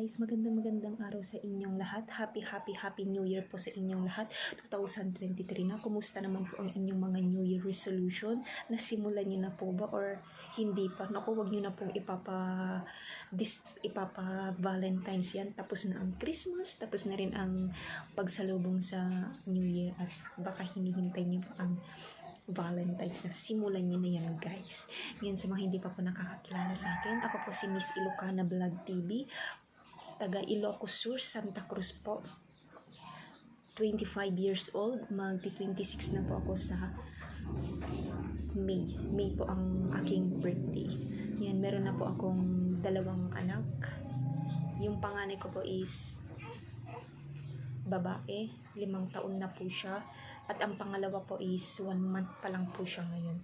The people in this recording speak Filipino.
guys, magandang araw sa inyong lahat. Happy New Year po sa inyong lahat. 2023 na. Kumusta naman po ang inyong mga New Year resolution? Nasimulan niyo na po ba or hindi pa? Naku, wag niyo na pong ipapa-Valentine's yan. Tapos na ang Christmas, tapos na rin ang pagsalubong sa New Year at baka hinihintay niyo pa ang Valentine's na. Simulan niyo na yan, guys. Ngayon, sa mga hindi pa po nakakakilala sa akin, ako po si Miss Ilocana Vlog TV, taga Ilocos Sur, Santa Cruz po. 25 years old, magti-26 na po ako sa May. May po ang aking birthday. Yan, meron na po akong 2 anak. Yung panganay ko po is babae, 5 taon na po siya. At ang pangalawa po is 1 month pa lang po siya ngayon.